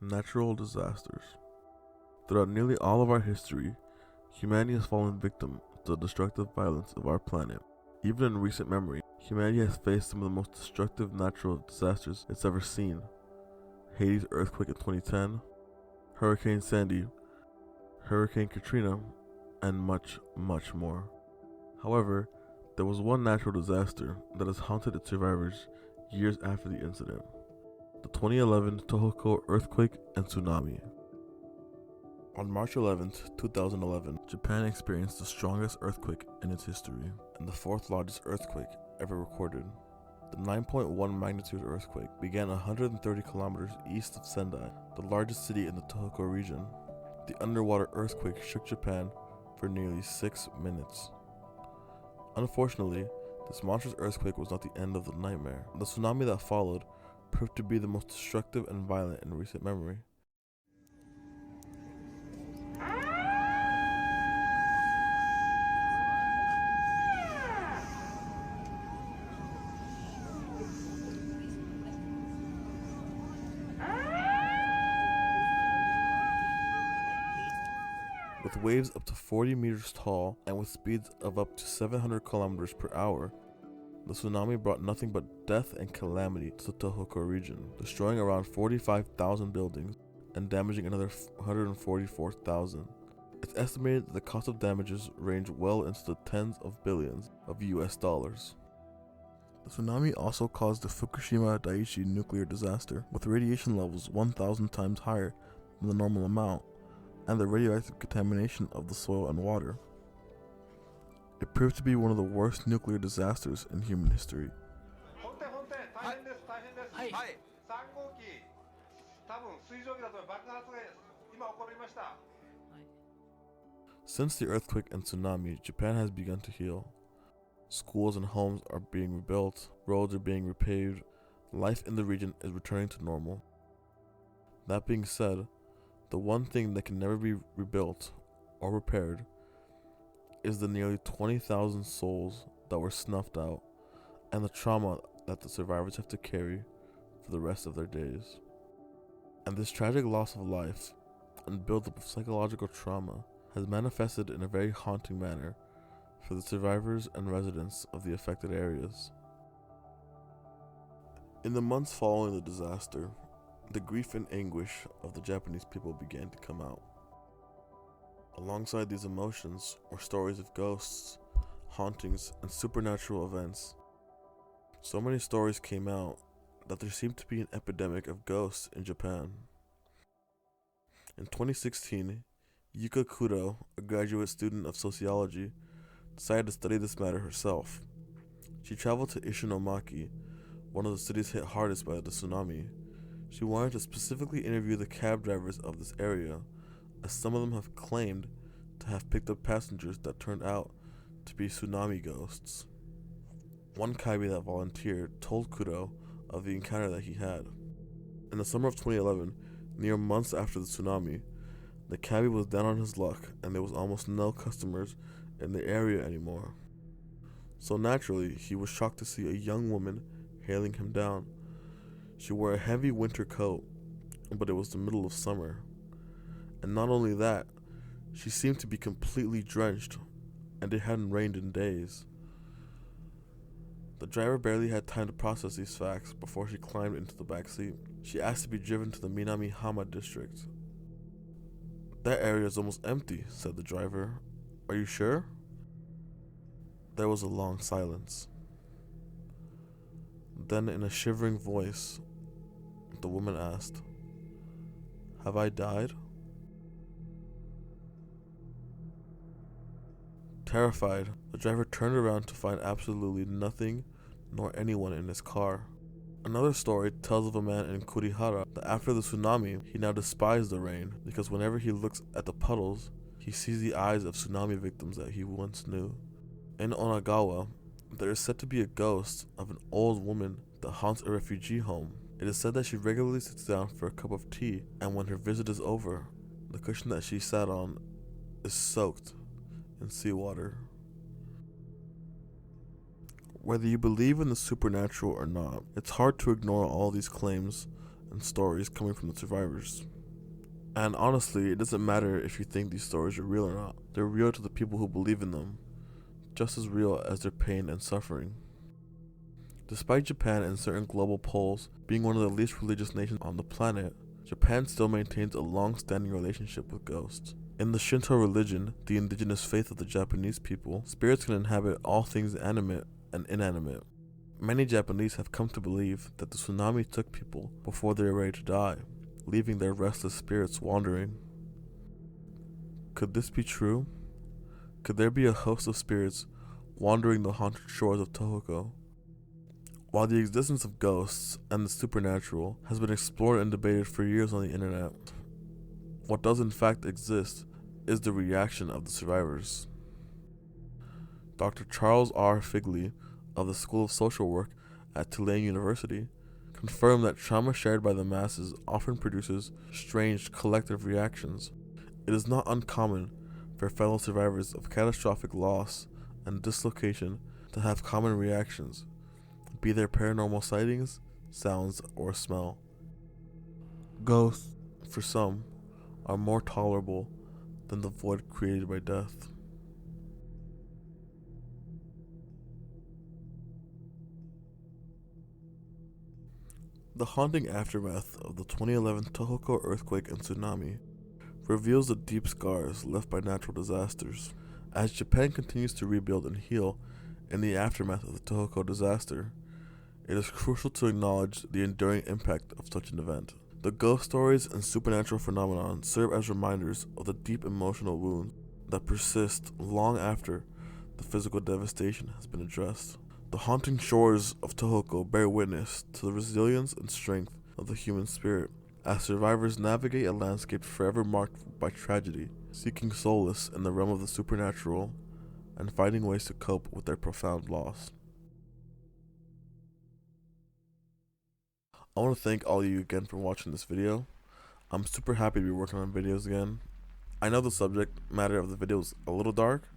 Natural disasters. Throughout nearly all of our history, humanity has fallen victim to the destructive violence of our planet. Even in recent memory, humanity has faced some of the most destructive natural disasters it's ever seen. Haiti's earthquake in 2010, Hurricane Sandy, Hurricane Katrina, and much, much more. However, there was one natural disaster that has haunted its survivors years after the incident: the 2011 Tōhoku earthquake and tsunami. On March 11, 2011, Japan experienced the strongest earthquake in its history and the fourth largest earthquake ever recorded. The 9.1 magnitude earthquake began 130 kilometers east of Sendai, the largest city in the Tōhoku region. The underwater earthquake shook Japan for nearly 6 minutes. Unfortunately, this monstrous earthquake was not the end of the nightmare. The tsunami that followed proved to be the most destructive and violent in recent memory. With waves up to 40 meters tall and with speeds of up to 700 kilometers per hour, the tsunami brought nothing but death and calamity to the Tōhoku region, destroying around 45,000 buildings and damaging another 144,000. It's estimated that the cost of damages range well into the tens of billions of US dollars. The tsunami also caused the Fukushima Daiichi nuclear disaster, with radiation levels 1,000 times higher than the normal amount, and the radioactive contamination of the soil and water. It proved to be one of the worst nuclear disasters in human history. Since the earthquake and tsunami, Japan has begun to heal. Schools and homes are being rebuilt, roads are being repaved, life in the region is returning to normal. That being said, the one thing that can never be rebuilt or repaired is the nearly 20,000 souls that were snuffed out and the trauma that the survivors have to carry for the rest of their days. And this tragic loss of life and buildup of psychological trauma has manifested in a very haunting manner for the survivors and residents of the affected areas. In the months following the disaster, the grief and anguish of the Japanese people began to come out. Alongside these emotions were stories of ghosts, hauntings, and supernatural events. So many stories came out that there seemed to be an epidemic of ghosts in Japan. In 2016, Yuka Kudo, a graduate student of sociology, decided to study this matter herself. She traveled to Ishinomaki, one of the cities hit hardest by the tsunami. She wanted to specifically interview the cab drivers of this area, as some of them have claimed to have picked up passengers that turned out to be tsunami ghosts. One cabbie that volunteered told Kudo of the encounter that he had. In the summer of 2011, mere months after the tsunami, the cabbie was down on his luck and there was almost no customers in the area anymore. So naturally, he was shocked to see a young woman hailing him down. She wore a heavy winter coat, but it was the middle of summer. And not only that, she seemed to be completely drenched, and it hadn't rained in days. The driver barely had time to process these facts before she climbed into the back seat. She asked to be driven to the Minami-Hama district. "That area is almost empty," said the driver. "Are you sure?" There was a long silence. Then, in a shivering voice, the woman asked, "Have I died?" Terrified, the driver turned around to find absolutely nothing nor anyone in his car. Another story tells of a man in Kurihara that after the tsunami, he now despised the rain because whenever he looks at the puddles, he sees the eyes of tsunami victims that he once knew. In Onagawa, there is said to be a ghost of an old woman that haunts a refugee home. It is said that she regularly sits down for a cup of tea, and when her visit is over, the cushion that she sat on is soaked in seawater. Whether you believe in the supernatural or not, it's hard to ignore all these claims and stories coming from the survivors. And honestly, it doesn't matter if you think these stories are real or not. They're real to the people who believe in them, just as real as their pain and suffering. Despite Japan and certain global polls being one of the least religious nations on the planet, Japan still maintains a long-standing relationship with ghosts. In the Shinto religion, the indigenous faith of the Japanese people, spirits can inhabit all things animate and inanimate. Many Japanese have come to believe that the tsunami took people before they were ready to die, leaving their restless spirits wandering. Could this be true? Could there be a host of spirits wandering the haunted shores of Tōhoku? While the existence of ghosts and the supernatural has been explored and debated for years on the internet, what does in fact exist is the reaction of the survivors. Dr. Charles R. Figley of the School of Social Work at Tulane University confirmed that trauma shared by the masses often produces strange collective reactions. It is not uncommon for fellow survivors of catastrophic loss and dislocation to have common reactions, be they paranormal sightings, sounds, or smell. Ghosts, for some, are more tolerable than the void created by death. The haunting aftermath of the 2011 Tōhoku earthquake and tsunami reveals the deep scars left by natural disasters. As Japan continues to rebuild and heal in the aftermath of the Tōhoku disaster, it is crucial to acknowledge the enduring impact of such an event. The ghost stories and supernatural phenomenon serve as reminders of the deep emotional wounds that persist long after the physical devastation has been addressed. The haunting shores of Tōhoku bear witness to the resilience and strength of the human spirit, as survivors navigate a landscape forever marked by tragedy, seeking solace in the realm of the supernatural and finding ways to cope with their profound loss. I want to thank all of you again for watching this video. I'm super happy to be working on videos again. I know the subject matter of the video was a little dark,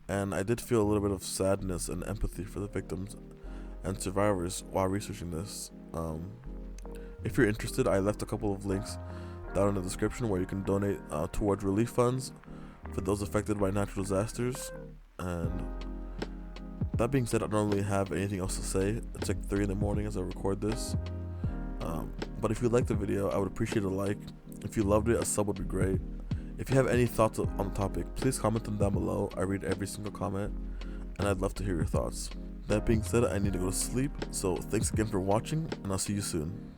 and I did feel a little bit of sadness and empathy for the victims and survivors while researching this. If you're interested, I left a couple of links down in the description where you can donate towards relief funds for those affected by natural disasters. And that being said, I don't really have anything else to say. It's like 3 in the morning as I record this. But if you liked the video, I would appreciate a like. If you loved it, a sub would be great. If you have any thoughts on the topic, please comment them down below. I read every single comment, and I'd love to hear your thoughts. That being said, I need to go to sleep, so thanks again for watching, and I'll see you soon.